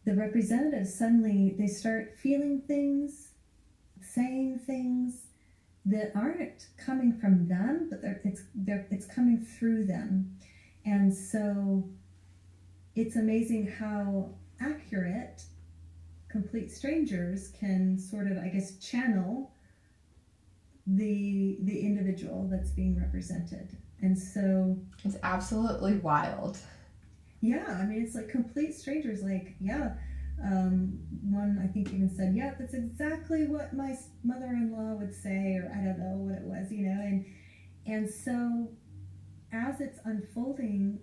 the representatives suddenly, they start feeling things, saying things that aren't coming from them, but it's coming through them. And so it's amazing how accurate complete strangers can sort of, I guess, channel the individual that's being represented. And so it's absolutely wild. Yeah, I mean, it's like complete strangers, like, yeah. One, I think, even said, yeah, that's exactly what my mother-in-law would say, or I don't know what it was, and so as it's unfolding,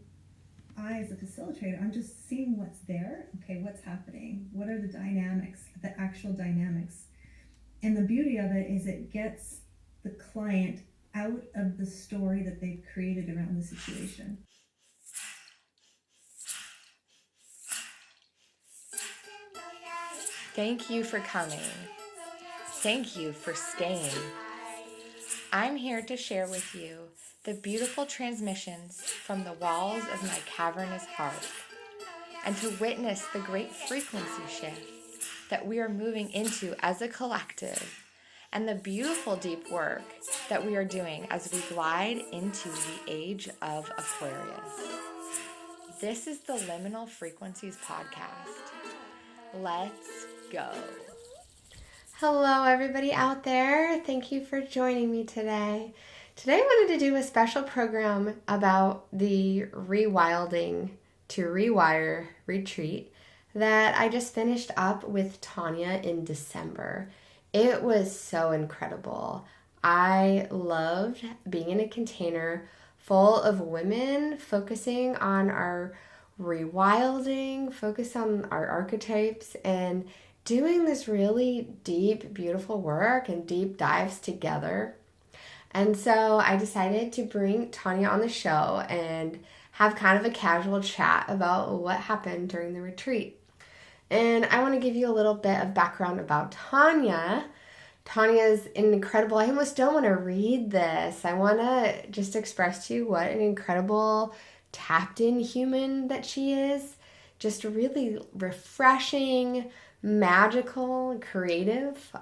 I, as a facilitator, I'm just seeing what's there. Okay, what's happening? What are the dynamics, the actual dynamics? And the beauty of it is it gets the client out of the story that they've created around the situation. Thank you for coming. Thank you for staying. I'm here to share with you the beautiful transmissions from the walls of my cavernous heart, and to witness the great frequency shift that we are moving into as a collective, and the beautiful deep work that we are doing as we glide into the age of Aquarius. This is the Liminal Frequencies podcast. Let's go. Hello, everybody out there. Thank you for joining me today. Today I wanted to do a special program about the Rewilding to Rewire retreat that I just finished up with Tania in December. It was so incredible. I loved being in a container full of women focusing on our rewilding, focus on our archetypes, and doing this really deep, beautiful work and deep dives together. And so I decided to bring Tania on the show and have kind of a casual chat about what happened during the retreat. And I want to give you a little bit of background about Tania. Tania's incredible. I almost don't want to read this. I want to just express to you what an incredible tapped in human that she is. Just really refreshing, magical, creative.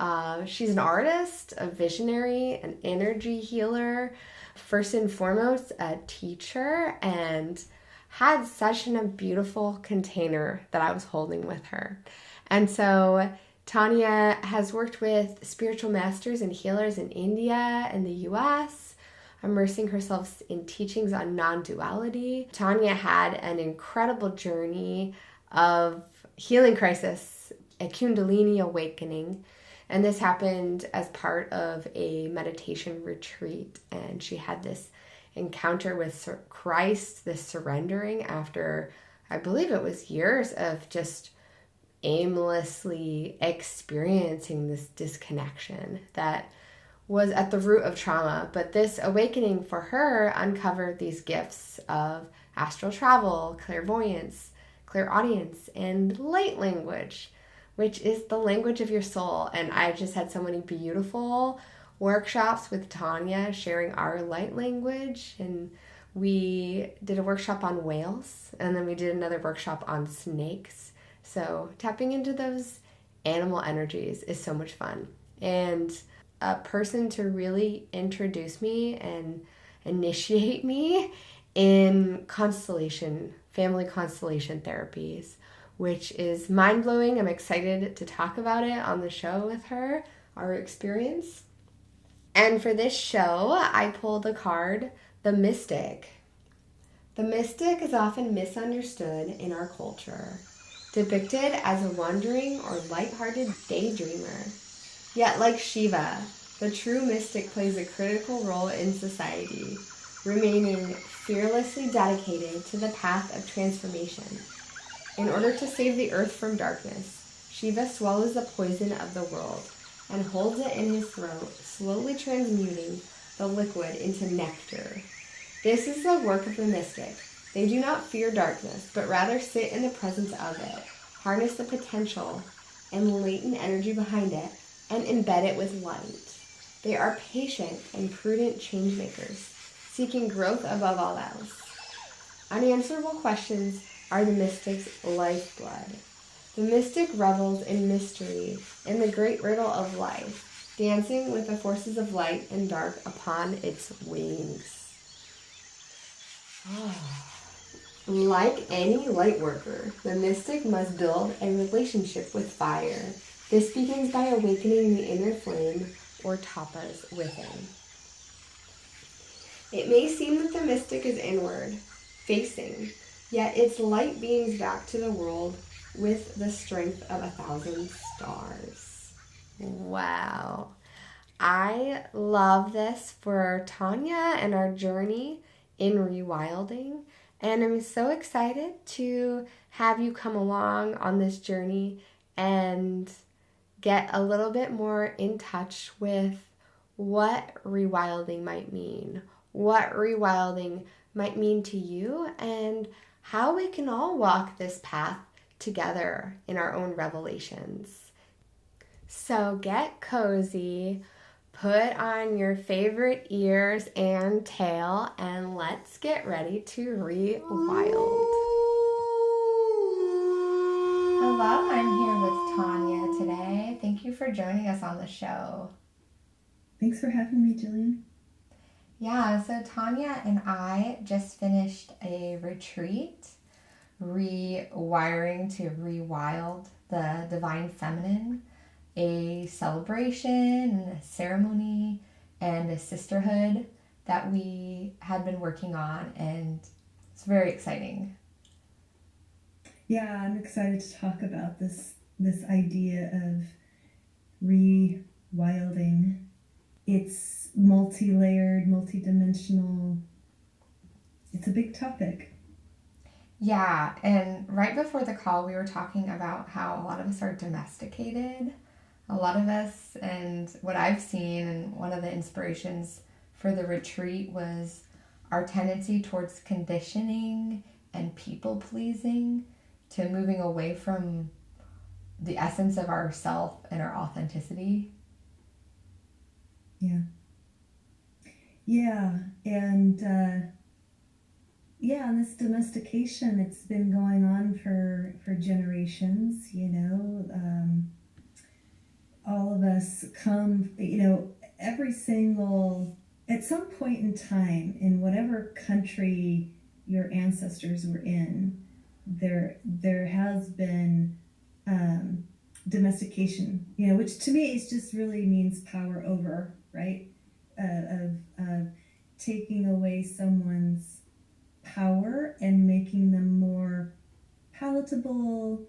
She's an artist, a visionary, an energy healer, first and foremost a teacher, and had such a beautiful container that I was holding with her. And so Tania has worked with spiritual masters and healers in India and the US, immersing herself in teachings on non-duality. Tania had an incredible journey of healing crisis, a Kundalini awakening, and this happened as part of a meditation retreat. And she had this encounter with Christ, this surrendering after, I believe it was years of just aimlessly experiencing this disconnection that was at the root of trauma. But this awakening for her uncovered these gifts of astral travel, clairvoyance, clairaudience, and light language, which is the language of your soul. And I just had so many beautiful workshops with Tania sharing our light language. And we did a workshop on whales, and then we did another workshop on snakes. So tapping into those animal energies is so much fun. And a person to really introduce me and initiate me in family constellation therapies, which is mind-blowing. I'm excited to talk about it on the show with her, our experience. And for this show, I pulled the card, the Mystic. The Mystic is often misunderstood in our culture, depicted as a wandering or lighthearted daydreamer. Yet, like Shiva, the true mystic plays a critical role in society, remaining fearlessly dedicated to the path of transformation. In order to save the earth from darkness, Shiva swallows the poison of the world and holds it in his throat, slowly transmuting the liquid into nectar. This is the work of the mystic. They do not fear darkness, but rather sit in the presence of it, harness the potential and latent energy behind it, and embed it with light. They are patient and prudent changemakers, seeking growth above all else. Unanswerable questions are the mystic's lifeblood. The mystic revels in mystery in the great riddle of life, dancing with the forces of light and dark upon its wings. Like any light worker, the mystic must build a relationship with fire. This begins by awakening the inner flame or tapas within. It may seem that the mystic is inward, facing, yet its light beams back to the world with the strength of 1,000 stars. Wow. I love this for Tania and our journey in rewilding, and I'm so excited to have you come along on this journey and get a little bit more in touch with what rewilding might mean, what rewilding might mean to you, and how we can all walk this path together in our own revelations. So get cozy, put on your favorite ears and tail, and let's get ready to rewild. Hello, I'm here with Tania today. Thank you for joining us on the show. Thanks for having me, Jillian. Yeah, so Tania and I just finished a retreat, rewiring to rewild the divine feminine, a celebration, a ceremony, and a sisterhood that we had been working on, and it's very exciting. Yeah, I'm excited to talk about this idea of rewilding. It's multi-layered, multi-dimensional. It's a big topic. Yeah, and right before the call, we were talking about how a lot of us are domesticated. A lot of us, and what I've seen, and one of the inspirations for the retreat was our tendency towards conditioning and people-pleasing, to moving away from the essence of ourself and our authenticity. Yeah. Yeah, and and this domestication, it's been going on for generations, all of us come, every single, at some point in time, in whatever country your ancestors were in, there has been domestication, which to me is just really means power over, right? Of taking away someone's power and making them more palatable,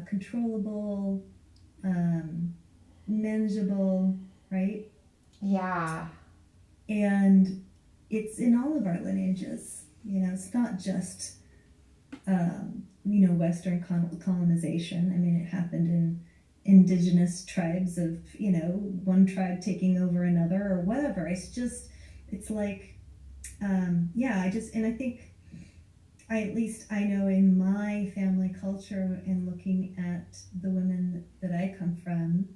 controllable, manageable, right? Yeah. And it's in all of our lineages. It's not just Western colonization. I mean, it happened in indigenous tribes of, one tribe taking over another or whatever. It's like, I think I know in my family culture and looking at the women that I come from,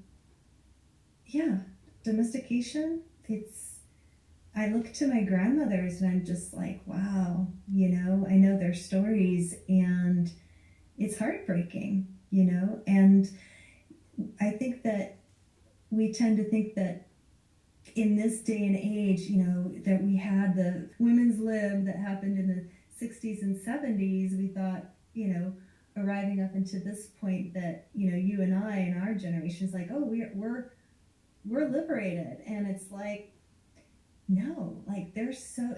domestication, I look to my grandmothers and I'm just like, wow, I know their stories and it's heartbreaking, and I think that we tend to think that in this day and age, that we had the women's lib that happened in the 60s and 70s, we thought, arriving up into this point that, you and I and our generation is like, oh, we're liberated. And it's like, no, like it's so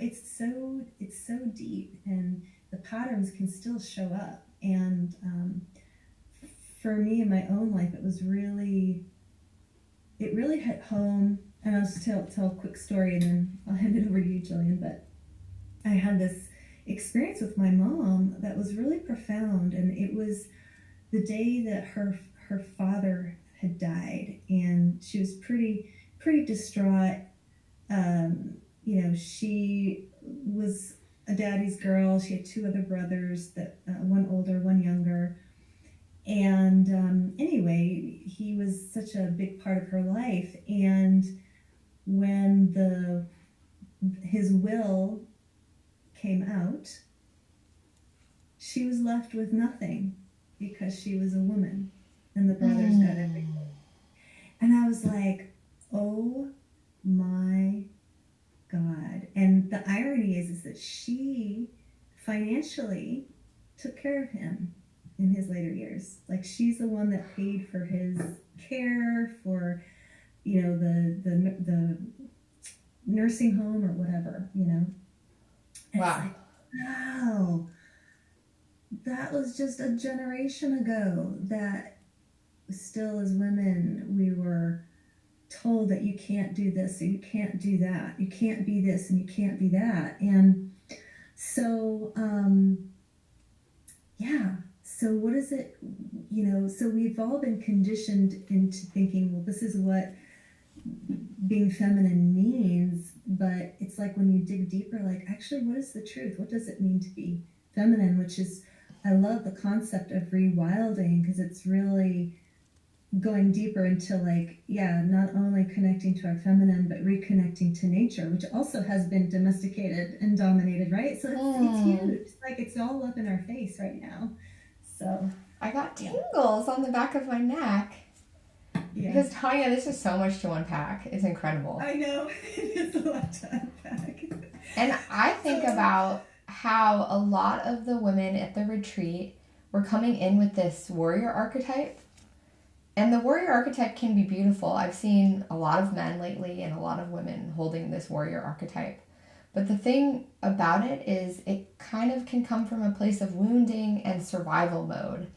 deep, and the patterns can still show up. And for me in my own life, it really hit home. And I'll just tell a quick story and then I'll hand it over to you, Jillian. But I had this experience with my mom that was really profound, and it was the day that her father had died, and she was pretty distraught. She was a daddy's girl. She had two other brothers, that one older, one younger. And anyway, he was such a big part of her life. And when his will came out, she was left with nothing. because she was a woman and the brothers got everything. And I was like, oh my God. And the irony is that she financially took care of him in his later years. Like, she's the one that paid for his care, for, you know, the nursing home or whatever, you know. And Wow. it's like, wow, that was just a generation ago, that still as women we were told that you can't do this or you can't do that, you can't be this and you can't be that. And so so what is it, you know, so we've all been conditioned into thinking, well, this is what being feminine means. But it's like, when you dig deeper, like, actually, what is the truth? What does it mean to be feminine? Which is, I love the concept of rewilding, because it's really going deeper into, like, not only connecting to our feminine, but reconnecting to nature, which also has been domesticated and dominated, right? So it's huge. It's like, it's all up in our face right now. So I got tingles on the back of my neck. yeah. Because, Tania, this is so much to unpack. It's incredible. I know. It's a lot to unpack. And I think about how a lot of the women at the retreat were coming in with this warrior archetype. And the warrior archetype can be beautiful. I've seen a lot of men lately and a lot of women holding this warrior archetype. But the thing about it is, it kind of can come from a place of wounding and survival mode.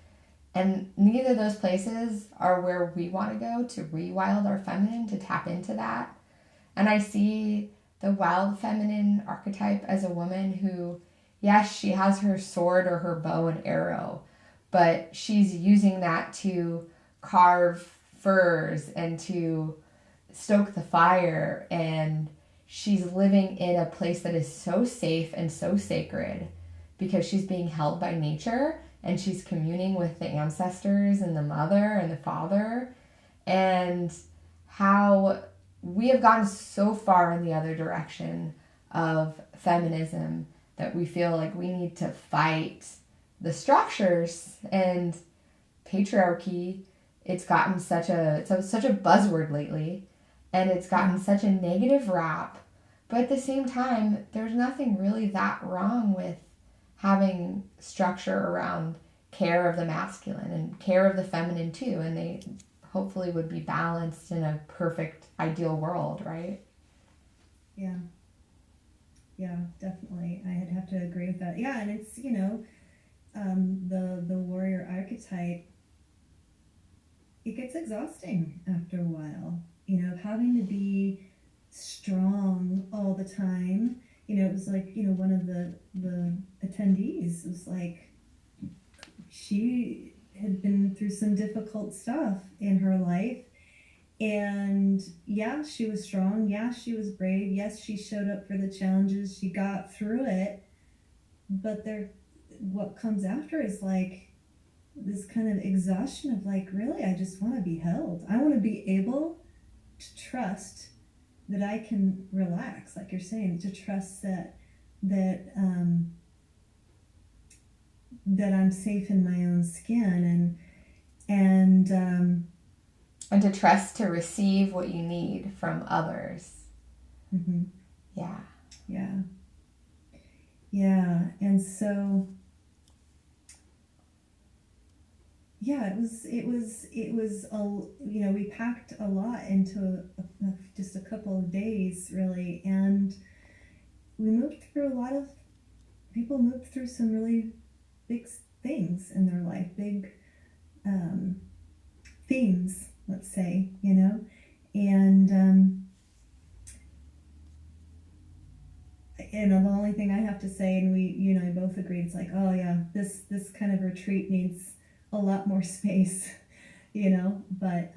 And neither of those places are where we want to go to rewild our feminine, to tap into that. And I see the wild feminine archetype as a woman who, yes, she has her sword or her bow and arrow, but she's using that to carve furs and to stoke the fire. And she's living in a place that is so safe and so sacred because she's being held by nature. And she's communing with the ancestors and the mother and the father, and how we have gotten so far in the other direction of feminism that we feel like we need to fight the structures and patriarchy. It's gotten such a buzzword lately, and it's gotten such a negative rap. But at the same time, there's nothing really that wrong with having structure around care of the masculine and care of the feminine too, and they hopefully would be balanced in a perfect ideal world, right? Yeah, definitely. I'd have to agree with that. Yeah, and it's, you know, the warrior archetype, it gets exhausting after a while, you know, having to be strong all the time. You know, it was like, you know, one of the attendees was like, she had been through some difficult stuff in her life. And yeah, she was strong. Yeah, she was brave. Yes, she showed up for the challenges. She got through it. But what comes after is like this kind of exhaustion of like, really, I just want to be held. I want to be able to trust that I can relax, like you're saying, to trust that I'm safe in my own skin, and to trust to receive what you need from others. Mm-hmm. Yeah. And so it was you know, we packed a lot into just a couple of days, really, and we moved through people moved through some really big things in their life, big themes, let's say, you know, and the only thing I have to say, and you and I both agreed, it's like, oh yeah, this kind of retreat needs a lot more space, you know, but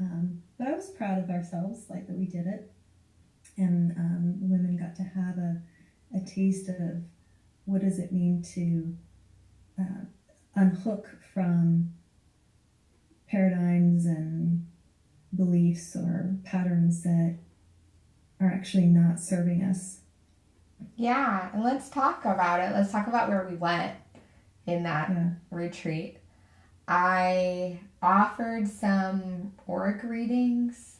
I was proud of ourselves, like, that we did it, and the women got to have a taste of what does it mean to unhook from paradigms and beliefs or patterns that are actually not serving us. Yeah, and let's talk about it. Let's talk about where we went in that retreat. I offered some auric readings,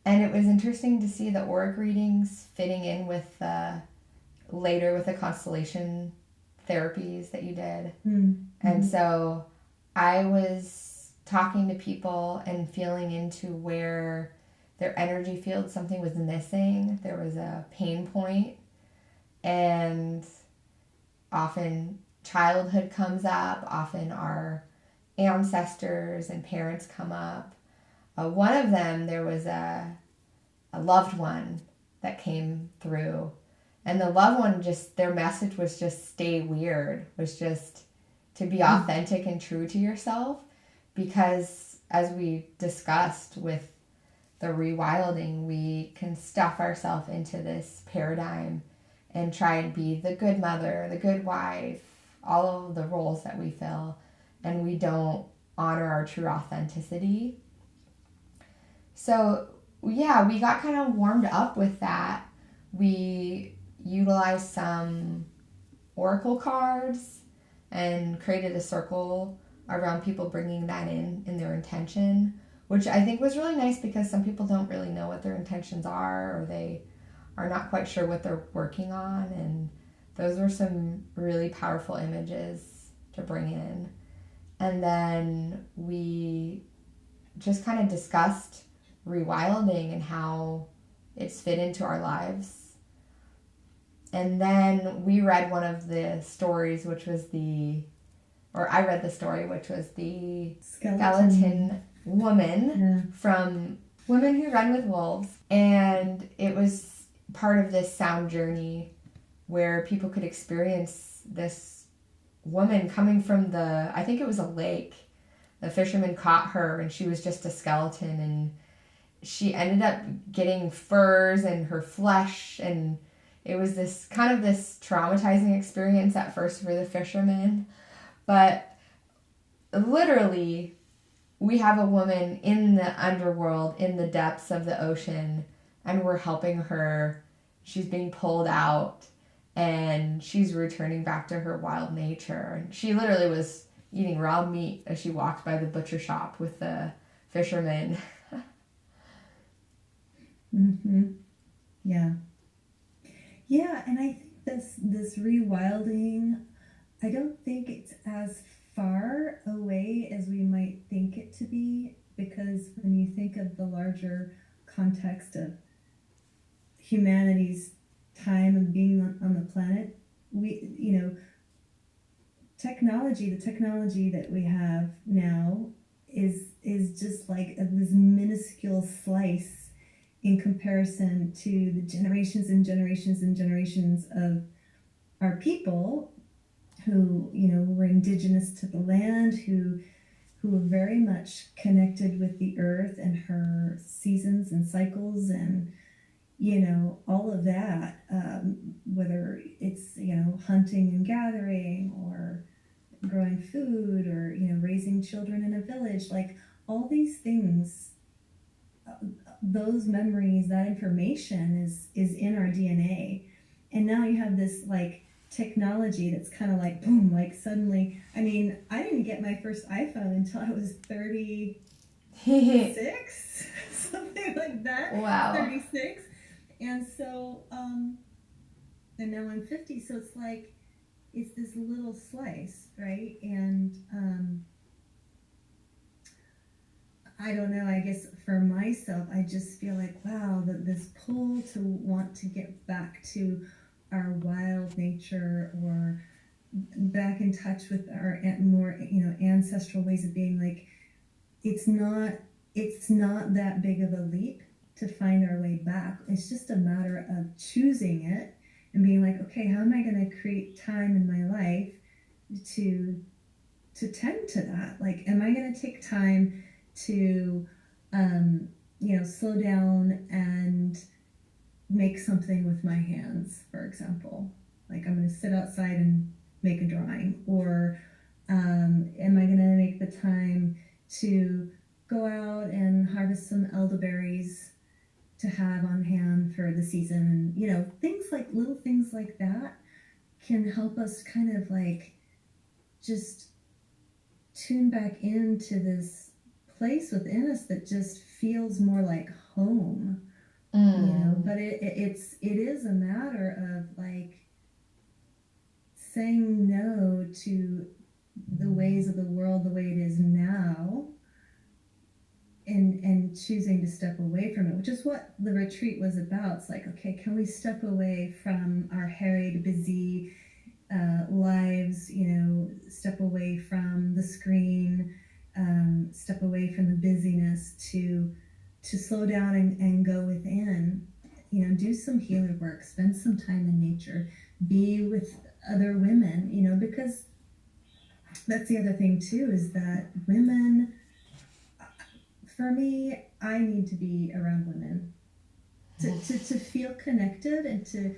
and it was interesting to see the auric readings fitting in with later with the constellation therapies that you did. Mm-hmm. And so I was talking to people and feeling into where their energy field, something was missing. There was a pain point, and often childhood comes up, often our ancestors and parents come up. One of them, there was a loved one that came through, and the loved one, just their message was just stay weird, was just to be authentic and true to yourself, because as we discussed with the rewilding, we can stuff ourselves into this paradigm and try and be the good mother, the good wife, all of the roles that we fill, and we don't honor our true authenticity. So yeah, we got kind of warmed up with that. We utilized some oracle cards and created a circle around people bringing that in their intention, which I think was really nice because some people don't really know what their intentions are, or they are not quite sure what they're working on, and those were some really powerful images to bring in. And then we just kind of discussed rewilding and how it's fit into our lives. And then we read one of the stories, which was I read the story, which was the skeleton woman from Women Who Run with Wolves. And it was part of this sound journey where people could experience this woman coming from I think it was a lake. The fisherman caught her and she was just a skeleton, and she ended up getting furs and her flesh, and it was this traumatizing experience at first for the fisherman. But literally, we have a woman in the underworld, in the depths of the ocean, and we're helping her. She's being pulled out, and she's returning back to her wild nature. And she literally was eating raw meat as she walked by the butcher shop with the fisherman. Mm-hmm. Yeah. Yeah, and I think this rewilding, I don't think it's as far away as we might think it to be, because when you think of the larger context of humanity's time of being on the planet, the technology that we have now is just like this minuscule slice in comparison to the generations and generations and generations of our people who were indigenous to the land, who were very much connected with the earth and her seasons and cycles, and all of that, whether it's hunting and gathering, or growing food, or raising children in a village, like all these things, those memories, that information is in our DNA. And now you have this like technology that's kind of like boom, like suddenly, I mean, I didn't get my first iPhone until I was 36 something like that. Wow. 36. And so and now I'm 50, so it's like it's this little slice, right? And I don't know, I guess for myself, I just feel like, wow, this pull to want to get back to our wild nature, or back in touch with our more, ancestral ways of being. Like, it's not that big of a leap to find our way back. It's just a matter of choosing it and being like, okay, how am I going to create time in my life to tend to that? Like, am I going to take time to slow down and make something with my hands, for example? Like, I'm going to sit outside and make a drawing, or am I going to make the time to go out and harvest some elderberries to have on hand for the season? And little things like that can help us kind of like just tune back into this place within us that just feels more like home. But it is a matter of like saying no to the ways of the world the way it is now, and choosing to step away from it, which is what the retreat was about. It's like, okay, can we step away from our harried, busy lives, step away from the screen, step away from the busyness to slow down and go within, do some healer work, spend some time in nature, be with other women, because that's the other thing too, is that women, for me, I need to be around women to feel connected, and to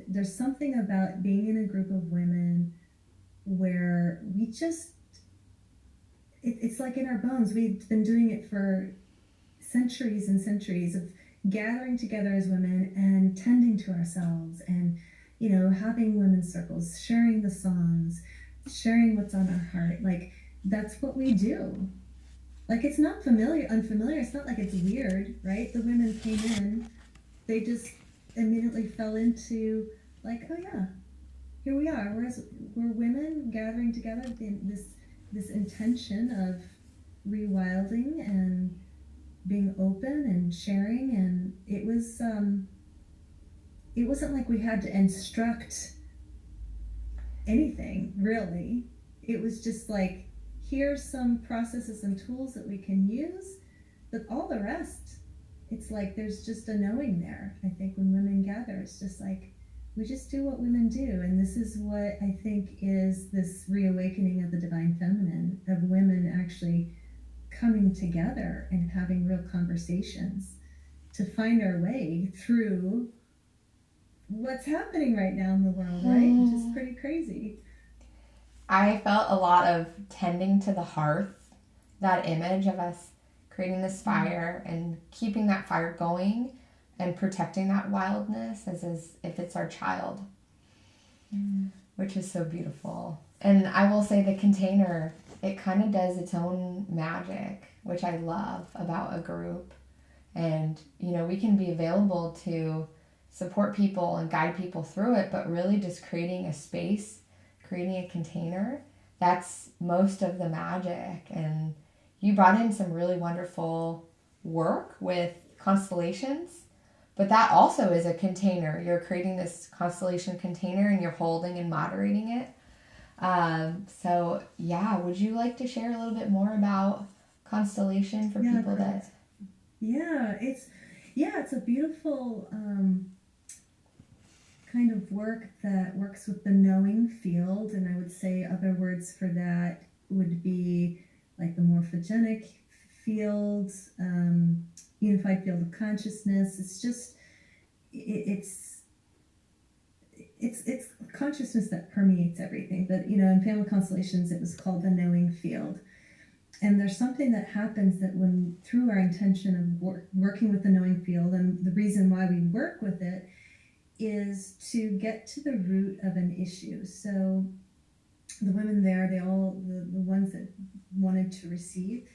there's something about being in a group of women where we just, it's like in our bones. We've been doing it for centuries and centuries of gathering together as women and tending to ourselves, and having women's circles, sharing the songs, sharing what's on our heart. Like, that's what we do. Like, it's not unfamiliar. It's not like it's weird, right? The women came in, they just immediately fell into like, oh yeah, here we are. We're women gathering together in this intention of rewilding and being open and sharing. And it wasn't like we had to instruct anything, really. It was just like, here's some processes and tools that we can use, but all the rest, it's like there's just a knowing there. I think when women gather, it's just like, we just do what women do. And this is what I think is this reawakening of the divine feminine, of women actually coming together and having real conversations to find our way through what's happening right now in the world, right? Which is pretty crazy. I felt a lot of tending to the hearth, that image of us creating this fire and keeping that fire going and protecting that wildness as if it's our child, which is so beautiful. And I will say the container, it kind of does its own magic, which I love about a group. And, we can be available to support people and guide people through it, but really just creating a space, creating a container, that's most of the magic. And you brought in some really wonderful work with constellations, but that also is a container. You're creating this constellation container and you're holding and moderating it. So yeah, would you like to share a little bit more about constellation for people that... It's a beautiful kind of work that works with the knowing field, and I would say other words for that would be like the morphogenic field, unified field of consciousness. It's just it's consciousness that permeates everything. But in family constellations, it was called the knowing field. And there's something that happens that when, through our intention of working with the knowing field, and the reason why we work with it is to get to the root of an issue. So the women there, they all, the ones that wanted to receive,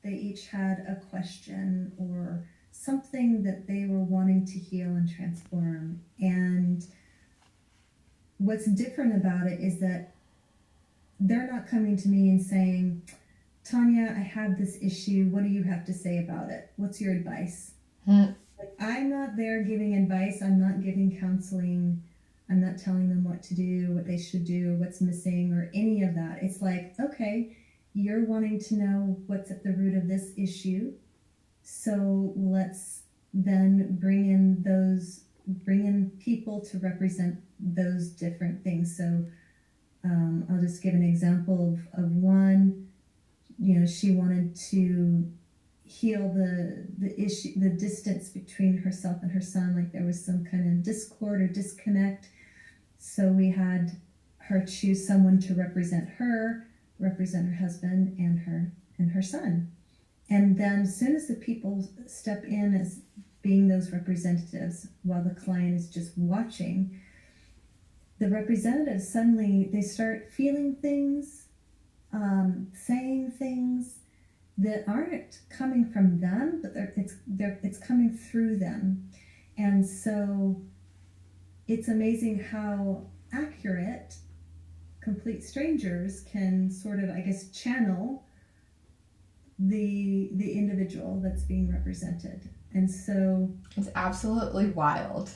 they each had a question or something that they were wanting to heal and transform. And what's different about it is that they're not coming to me and saying, Tania, I have this issue. What do you have to say about it? What's your advice? Like, I'm not there giving advice. I'm not giving counseling. I'm not telling them what to do, what they should do, what's missing, or any of that. It's like, okay, you're wanting to know what's at the root of this issue. So let's then bring in people to represent those different things. So I'll just give an example of one. She wanted to heal the issue, the distance between herself and her son. Like, there was some kind of discord or disconnect. So we had her choose someone to represent her husband and her son. And then as soon as the people step in as being those representatives while the client is just watching, the representatives suddenly, they start feeling things. saying things that aren't coming from them, but it's coming through them. And so it's amazing how accurate complete strangers can sort of, I guess, channel the individual that's being represented. And so it's absolutely wild.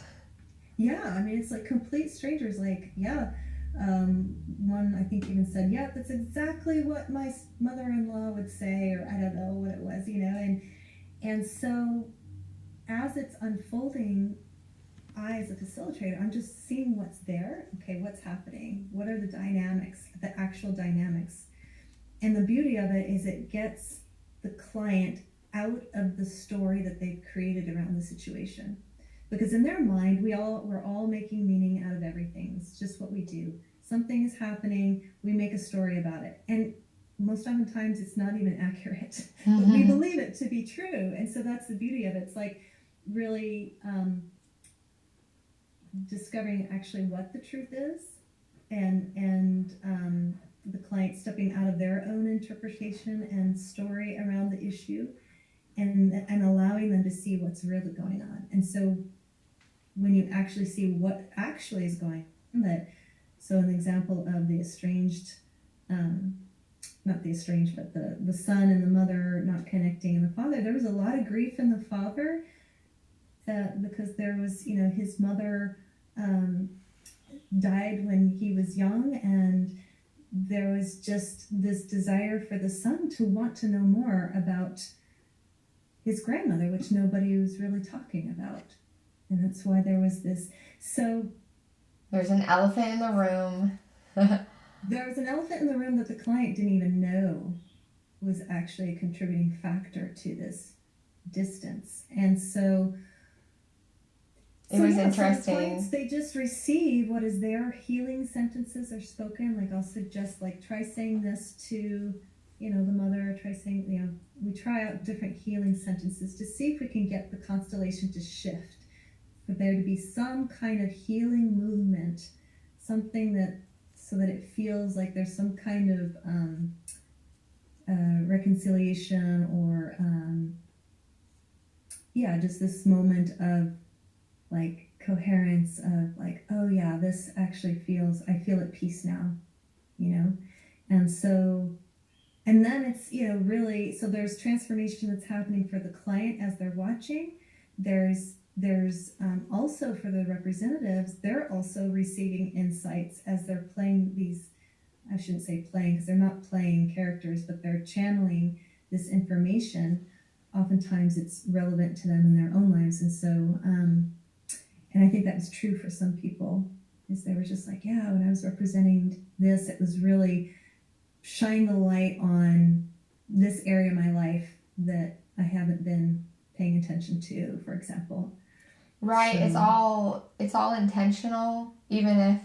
Yeah, I mean, it's like complete strangers, like, yeah. One, I think, even said, yeah, that's exactly what my mother-in-law would say, or I don't know what it was, and so as it's unfolding, I, as a facilitator, I'm just seeing what's there. Okay, what's happening? What are the dynamics, the actual dynamics? And the beauty of it is it gets the client out of the story that they've created around the situation. Because in their mind, we're all making meaning out of everything. It's just what we do. Something is happening, we make a story about it. And most oftentimes it's not even accurate. But we believe it to be true. And so that's the beauty of it. It's like really discovering actually what the truth is, and the client stepping out of their own interpretation and story around the issue, and allowing them to see what's really going on. And so when you actually see what actually is going on, so an example of the estranged, not the estranged, but the son and the mother not connecting, and the father, there was a lot of grief in the father, because there was, his mother died when he was young, and there was just this desire for the son to want to know more about his grandmother, which nobody was really talking about. And that's why there was this. So there's an elephant in the room. There was an elephant in the room that the client didn't even know was actually a contributing factor to this distance. And so it was yeah, interesting. Some clients, they just receive what is there. Healing sentences are spoken. Like, I'll suggest, like, try saying this to, the mother. Try saying, we try out different healing sentences to see if we can get the constellation to shift, for there to be some kind of healing movement, something so that it feels like there's some kind of reconciliation, or just this moment of like coherence, of like, oh yeah, this actually I feel at peace now, and so, and then it's, really, so there's transformation that's happening for the client as they're watching. There's also for the representatives, they're also receiving insights as they're playing these, I shouldn't say playing, because they're not playing characters, but they're channeling this information. Oftentimes it's relevant to them in their own lives. And so, and I think that was true for some people, is they were just like, yeah, when I was representing this, it was really shine the light on this area of my life that I haven't been paying attention to, for example. Right. So, it's all intentional. Even if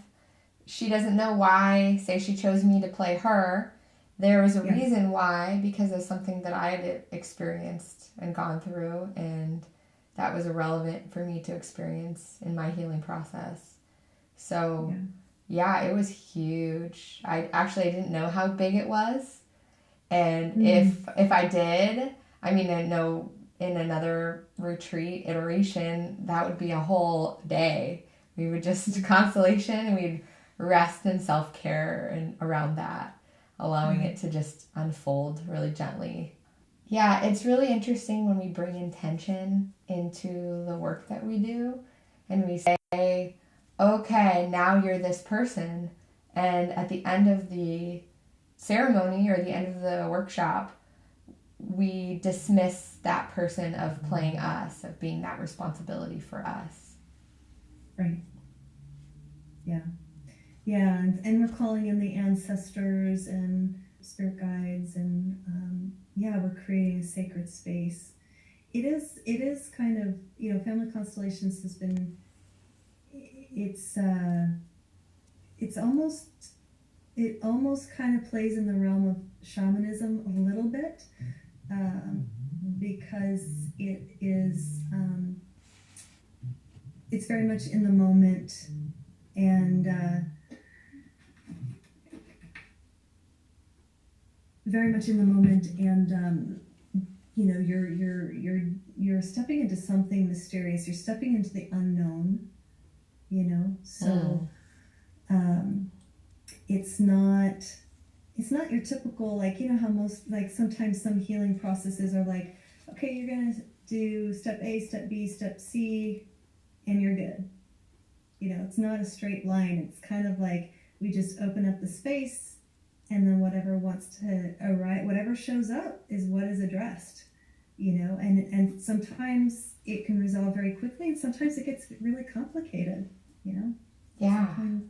she doesn't know why, say she chose me to play her, there was a reason why, because of something that I had experienced and gone through, and that was irrelevant for me to experience in my healing process. So it was huge. I didn't know how big it was. And if I did, I know in another retreat iteration, that would be a whole day. We would just constellation, and we'd rest in self-care and around that, allowing it to just unfold really gently. Yeah, it's really interesting when we bring intention into the work that we do, and we say, okay, now you're this person. And at the end of the ceremony or the end of the workshop, we dismiss that person of playing us, of being that responsibility for us. Right. Yeah. Yeah, and we're calling in the ancestors and spirit guides, and we're creating a sacred space. It is kind of, family constellations has been, it almost kind of plays in the realm of shamanism a little bit, because it is, it's very much in the moment, and very much in the moment, and you're stepping into something mysterious. You're stepping into the unknown, so it's not your typical, like, how most, like, sometimes some healing processes are like, okay, you're gonna do step A, step B, step C, and you're good. It's not a straight line. It's kind of like we just open up the space, and then whatever wants to arrive, whatever shows up is what is addressed, and sometimes it can resolve very quickly, and sometimes it gets really complicated, Yeah. Sometimes,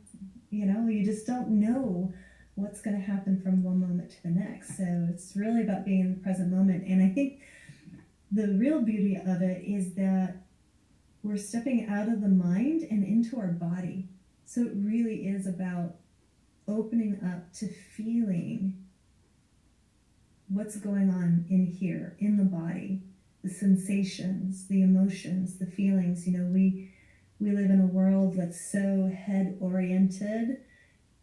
you just don't know what's going to happen from one moment to the next. So it's really about being in the present moment. And I think the real beauty of it is that we're stepping out of the mind and into our body. So it really is about opening up to feeling what's going on in here, in the body, the sensations, the emotions, the feelings. We live in a world that's so head-oriented,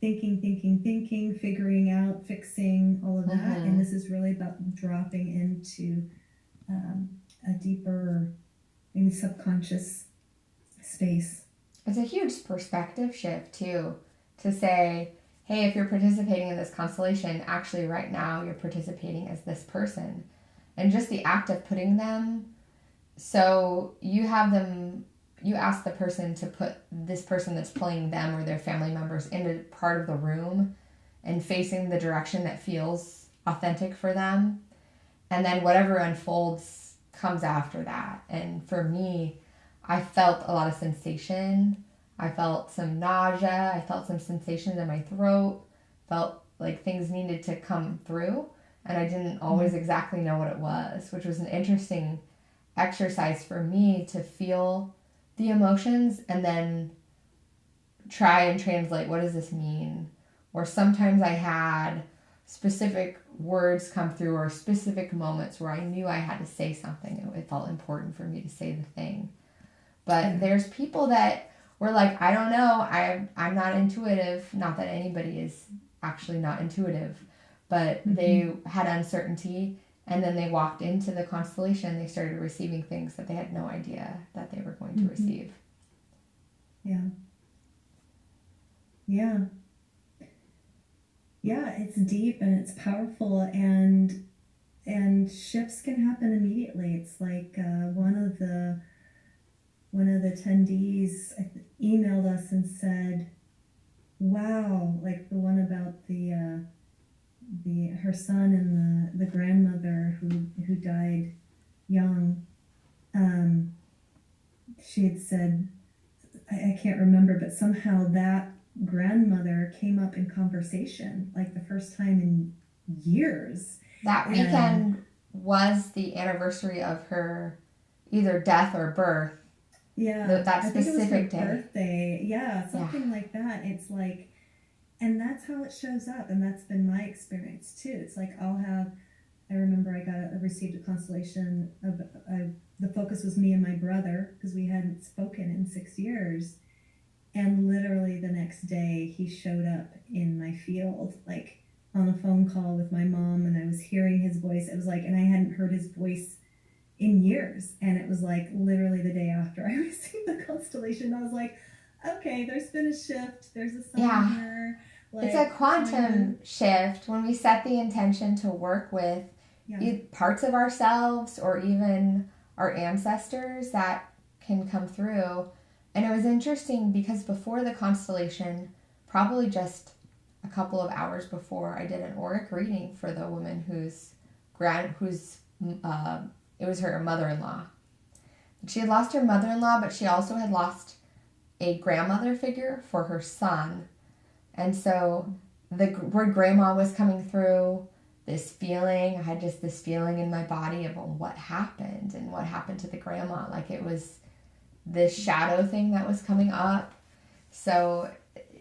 thinking, figuring out, fixing, all of that. Mm-hmm. And this is really about dropping into a deeper, maybe subconscious space. It's a huge perspective shift, too, to say, hey, if you're participating in this constellation, actually right now you're participating as this person. And just the act of putting them, so you ask the person to put this person that's playing them or their family members into part of the room and facing the direction that feels authentic for them. And then whatever unfolds comes after that. And for me, I felt a lot of sensation. I felt some nausea. I felt some sensations in my throat. Felt like things needed to come through. And I didn't always exactly know what it was, which was an interesting exercise for me to feel the emotions and then try and translate, what does this mean? Or sometimes I had specific words come through or specific moments where I knew I had to say something. It felt important for me to say the thing. But there's people that were like, I don't know, I'm not intuitive. Not that anybody is actually not intuitive, but they had uncertainty, and then they walked into the constellation. They started receiving things that they had no idea that they were going to receive. Yeah, it's deep and it's powerful, and shifts can happen immediately. It's like one of the attendees emailed us and said, wow, like the one about her son and the grandmother who died young. She had said, I can't remember, but somehow that grandmother came up in conversation, like the first time in years. That weekend was the anniversary of her either death or birth. Yeah, that specific I think it was her day. Birthday. Yeah, something like that. It's like, and that's how it shows up, and that's been my experience too. It's like I remember I received a constellation of the focus was me and my brother, because we hadn't spoken in 6 years, and literally the next day he showed up in my field, like on a phone call with my mom, and I was hearing his voice. It was like, and I hadn't heard his voice in years, and it was like literally the day after I received the constellation. I was like, okay, there's been a shift, there's a sign here. Like, it's a quantum shift when we set the intention to work with parts of ourselves or even our ancestors that can come through. And it was interesting because before the constellation, probably just a couple of hours before, I did an auric reading for the woman it was her mother-in-law. She had lost her mother-in-law, but she also had lost a grandmother figure for her son. And so the word grandma was coming through, this feeling. I had just this feeling in my body of what happened and what happened to the grandma. Like it was this shadow thing that was coming up. So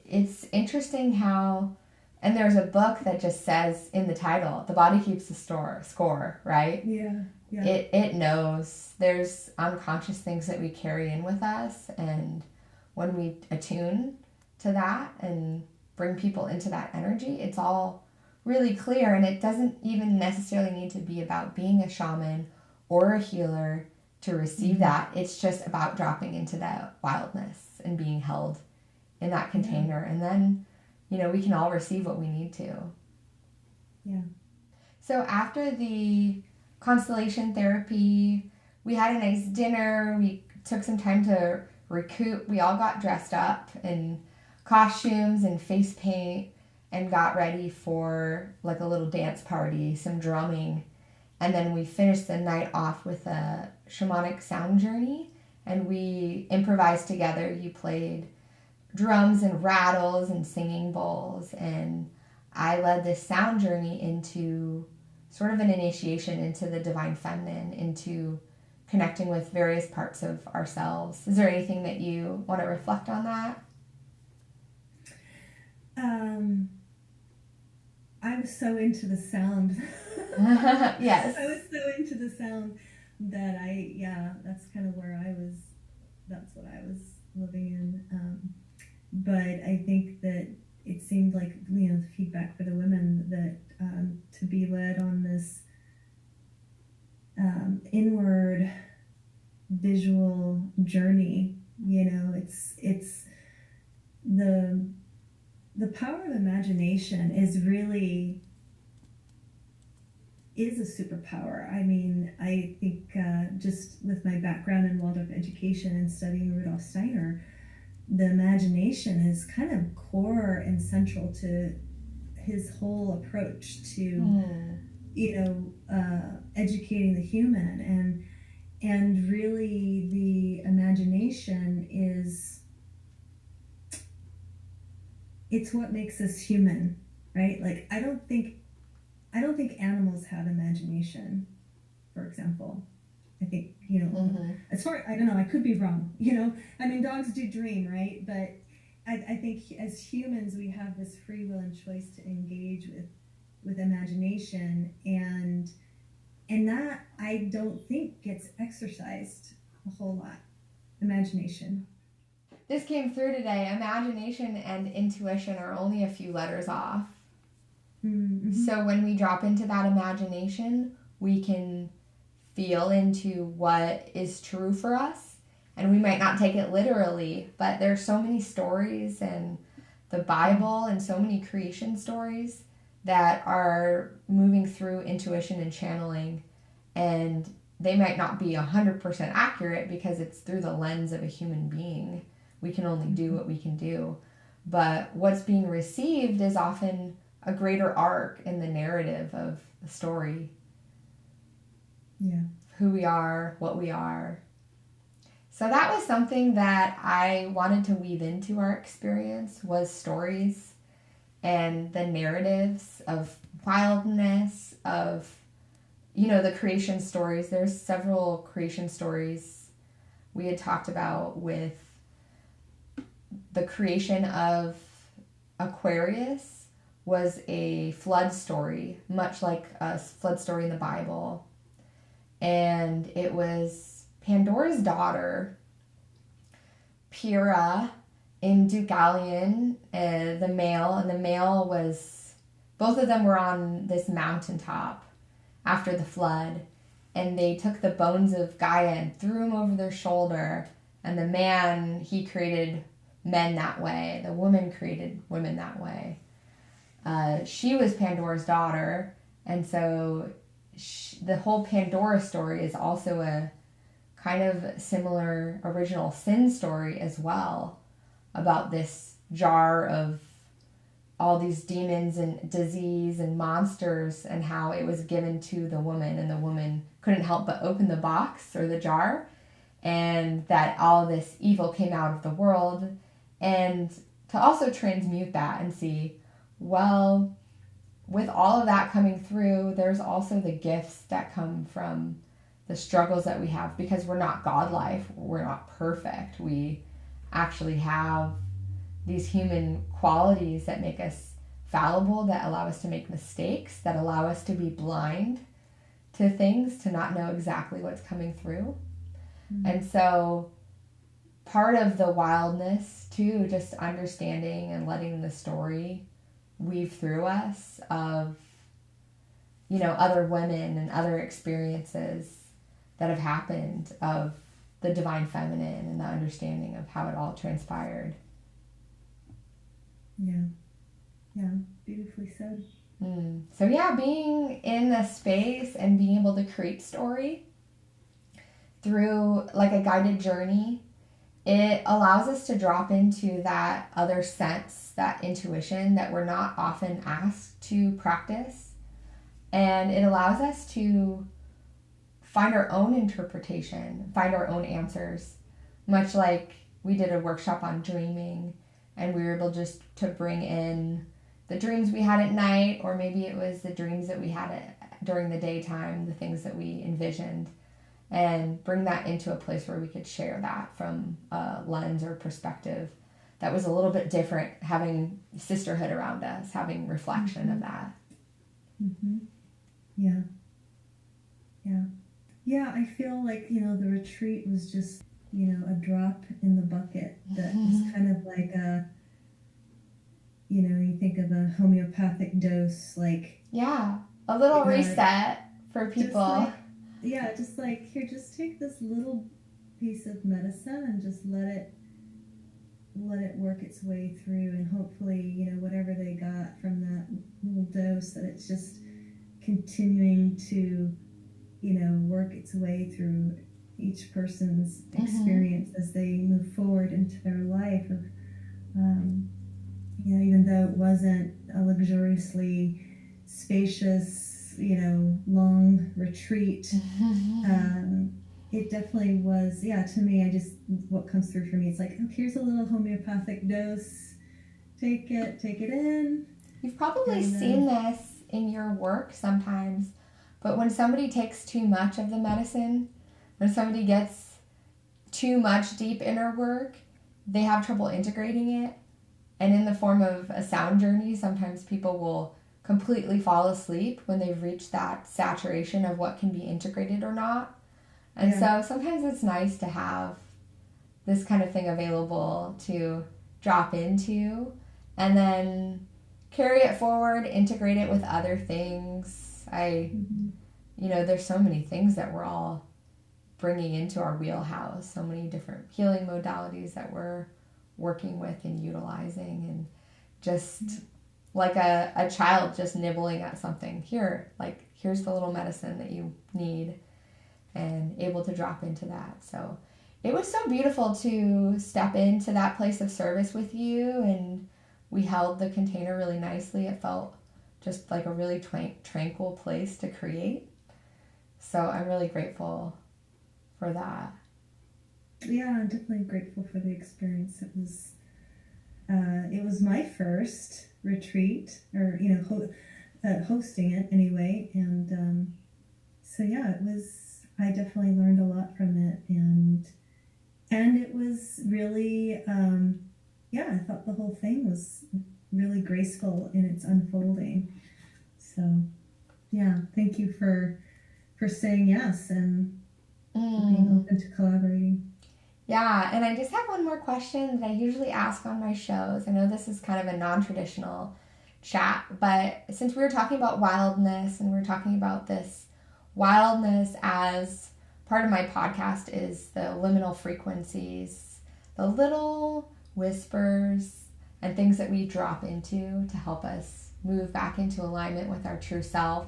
it's interesting how, and there's a book that just says in the title, the body keeps the score, right? Yeah. It knows there's unconscious things that we carry in with us, and when we attune to that and bring people into that energy, it's all really clear. And it doesn't even necessarily need to be about being a shaman or a healer to receive that. It's just about dropping into that wildness and being held in that container. And then, we can all receive what we need to. Yeah. So after the constellation therapy, we had a nice dinner. We took some time to recoup. We all got dressed up in costumes and face paint and got ready for like a little dance party, some drumming. And then we finished the night off with a shamanic sound journey, and we improvised together. You played drums and rattles and singing bowls, and I led this sound journey into sort of an initiation into the divine feminine, into connecting with various parts of ourselves. Is there anything that you want to reflect on that? I was so into the sound. Yes. I was so into the sound that that's kind of where that's what I was living in. But I think that it seemed like, the feedback for the women that to be led on this inward visual journey, it's the power of imagination is a superpower. I mean, I think just with my background in Waldorf education and studying Rudolf Steiner, the imagination is kind of core and central to his whole approach to, educating the human. And really the imagination it's what makes us human, right? Like, I don't think animals have imagination, for example. I think, as far, I don't know, I could be wrong, I mean, dogs do dream, right? But I think as humans, we have this free will and choice to engage with imagination, and that I don't think gets exercised a whole lot. Imagination. This came through today. Imagination and intuition are only a few letters off. Mm-hmm. So when we drop into that imagination, we can feel into what is true for us. And we might not take it literally, but there's so many stories in the Bible and so many creation stories that are moving through intuition and channeling. And they might not be 100% accurate because it's through the lens of a human being. We can only do what we can do. But what's being received is often a greater arc in the narrative of the story. Yeah. Who we are, what we are. So that was something that I wanted to weave into our experience, was stories and the narratives of wildness, of, the creation stories. There's several creation stories we had talked about with the creation of Aquarius was a flood story, much like a flood story in the Bible. And it was Pandora's daughter, Pyrrha, in Deucalion, the male was, both of them were on this mountaintop after the flood, and they took the bones of Gaia and threw them over their shoulder, and the man, he created men that way. The woman created women that way. She was Pandora's daughter, and so the whole Pandora story is also a kind of similar original sin story as well, about this jar of all these demons and disease and monsters, and how it was given to the woman, and the woman couldn't help but open the box or the jar, and that all this evil came out of the world. And to also transmute that and see, well, with all of that coming through, there's also the gifts that come from the struggles that we have, because we're not godlike, we're not perfect. We actually have these human qualities that make us fallible, that allow us to make mistakes, that allow us to be blind to things, to not know exactly what's coming through. Mm-hmm. And so part of the wildness too, just understanding and letting the story weave through us of, you know, other women and other experiences that have happened of the divine feminine and the understanding of how it all transpired. Yeah. Yeah. Beautifully said. So yeah, being in the space and being able to create story through like a guided journey, it allows us to drop into that other sense, that intuition that we're not often asked to practice. And it allows us to find our own interpretation, find our own answers, much like we did a workshop on dreaming, and we were able just to bring in the dreams we had at night, or maybe it was the dreams that we had during the daytime, the things that we envisioned, and bring that into a place where we could share that from a lens or perspective that was a little bit different, having sisterhood around us, having reflection of that. Yeah. Yeah. Yeah, I feel like, you know, the retreat was just, you know, a drop in the bucket that was kind of like a, you know, you think of a homeopathic dose, like... Yeah, a little reset for people. Just like, here, just take this little piece of medicine and just let it work its way through, and hopefully, you know, whatever they got from that little dose, that it's just continuing to, you know, work its way through each person's experience as they move forward into their life. Of, you know, even though it wasn't a luxuriously spacious, you know, long retreat, it definitely was, to me, what comes through for me, it's like, oh, here's a little homeopathic dose, take it in. You've probably seen this in your work sometimes, but when somebody takes too much of the medicine, when somebody gets too much deep inner work, they have trouble integrating it. And in the form of a sound journey, sometimes people will completely fall asleep when they've reached that saturation of what can be integrated or not. And so sometimes it's nice to have this kind of thing available to drop into and then carry it forward, integrate it with other things. You know, there's so many things that we're all bringing into our wheelhouse, so many different healing modalities that we're working with and utilizing, and just like a child just nibbling at something. Here's the little medicine that you need, and able to drop into that. So it was so beautiful to step into that place of service with you, and we held the container really nicely. It felt just like a really tranquil place to create. So I'm really grateful for that. Yeah, I'm definitely grateful for the experience. It was my first retreat, or, you know, hosting it anyway. And so yeah, it was, I definitely learned a lot from it. And it was really, I thought the whole thing was really graceful in its unfolding. So yeah, thank you for saying yes and being open to collaborating. Yeah, and I just have one more question that I usually ask on my shows. I know this is kind of a non-traditional chat, but since we were talking about wildness, and we're talking about this wildness as part of my podcast is the liminal frequencies, the little whispers and things that we drop into to help us move back into alignment with our true self,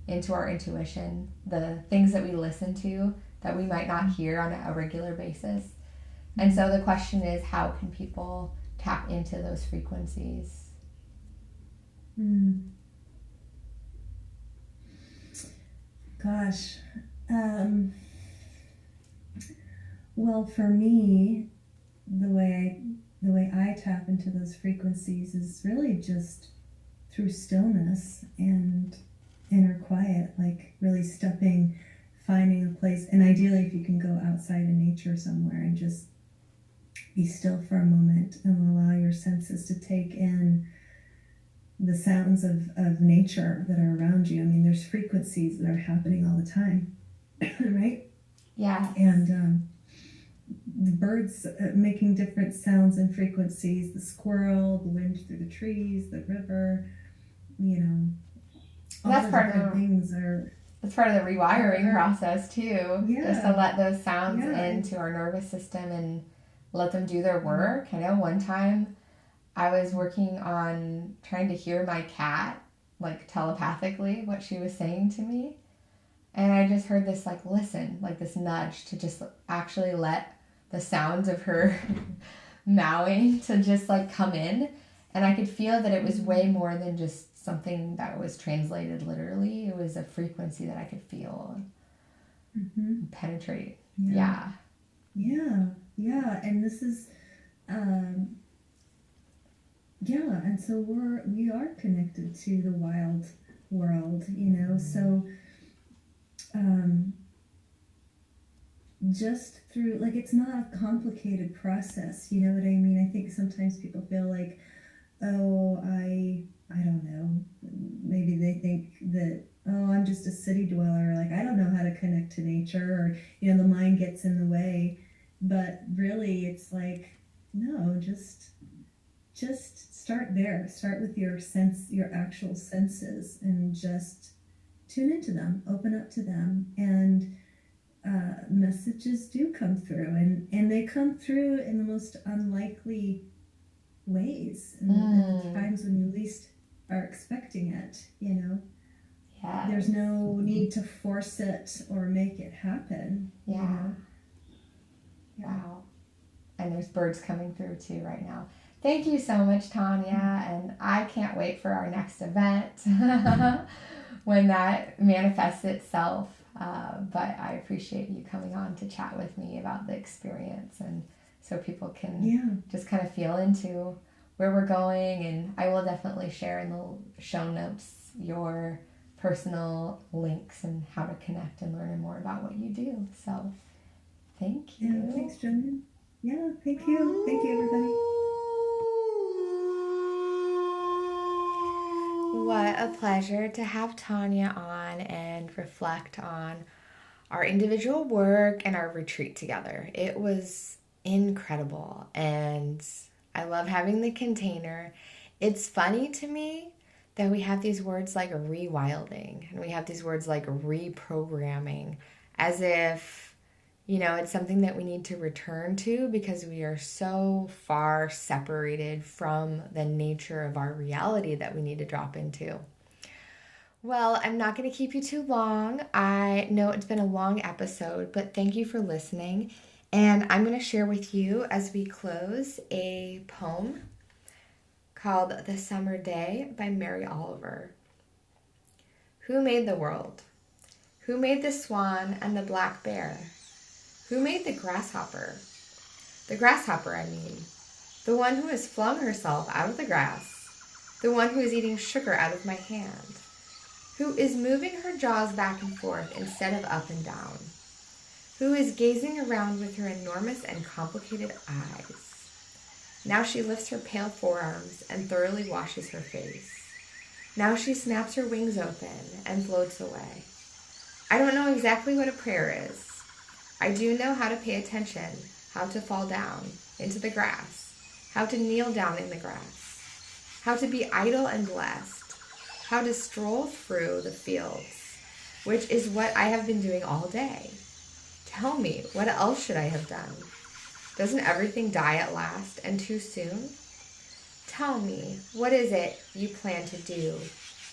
into our intuition, the things that we listen to that we might not hear on a regular basis. And so the question is, how can people tap into those frequencies? Gosh. Well, for me, the way I tap into those frequencies is really just through stillness and inner quiet, like really finding a place, and ideally if you can go outside in nature somewhere and just be still for a moment and allow your senses to take in the sounds of nature that are around you. I mean, there's frequencies that are happening all the time, right? Yeah. And the birds making different sounds and frequencies, the squirrel, the wind through the trees, the river, all That's the part of different the things are. It's part of the rewiring process too. Yeah. Just to let those sounds Yeah. into our nervous system and let them do their work. I know one time I was working on trying to hear my cat, like telepathically, what she was saying to me. And I just heard this like listen, like this nudge to just actually let the sounds of her mowing to just like come in. And I could feel that it was way more than just something that was translated literally. It was a frequency that I could feel and penetrate. Yeah. And this is and so we are connected to the wild world, so just through, like, it's not a complicated process, you know what I mean? I think sometimes people feel like, oh, I don't know, maybe they think that, oh, I'm just a city dweller, like I don't know how to connect to nature, or the mind gets in the way. But really it's like, no, just start there. Start with your actual senses, and just tune into them, open up to them, and messages do come through, and they come through in the most unlikely ways, and the times when you least are expecting it, Yeah. There's no need to force it or make it happen. Yeah. Wow. And there's birds coming through too right now. Thank you so much, Tania, and I can't wait for our next event when that manifests itself. But I appreciate you coming on to chat with me about the experience, and so people can just kind of feel into where we're going. And I will definitely share in the show notes your personal links and how to connect and learn more about what you do. So thank you. Yeah, thanks, Jillian. Yeah, thank you. Thank you, everybody. What a pleasure to have Tania on and reflect on our individual work and our retreat together. It was incredible, and I love having the container. It's funny to me that we have these words like rewilding, and we have these words like reprogramming, as if, it's something that we need to return to because we are so far separated from the nature of our reality that we need to drop into. Well, I'm not going to keep you too long. I know it's been a long episode, but thank you for listening. And I'm going to share with you, as we close, a poem called The Summer Day by Mary Oliver. Who made the world? Who made the swan and the black bear? Who made the grasshopper? The grasshopper, I mean. The one who has flung herself out of the grass. The one who is eating sugar out of my hand. Who is moving her jaws back and forth instead of up and down. Who is gazing around with her enormous and complicated eyes. Now she lifts her pale forearms and thoroughly washes her face. Now she snaps her wings open and floats away. I don't know exactly what a prayer is. I do know how to pay attention, how to fall down into the grass, how to kneel down in the grass, how to be idle and blessed, how to stroll through the fields, which is what I have been doing all day. Tell me, what else should I have done? Doesn't everything die at last and too soon? Tell me, what is it you plan to do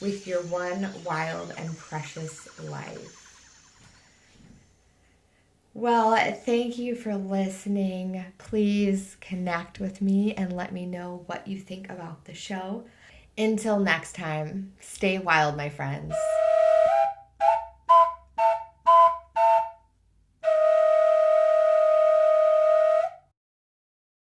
with your one wild and precious life? Well, thank you for listening. Please connect with me and let me know what you think about the show. Until next time, stay wild, my friends.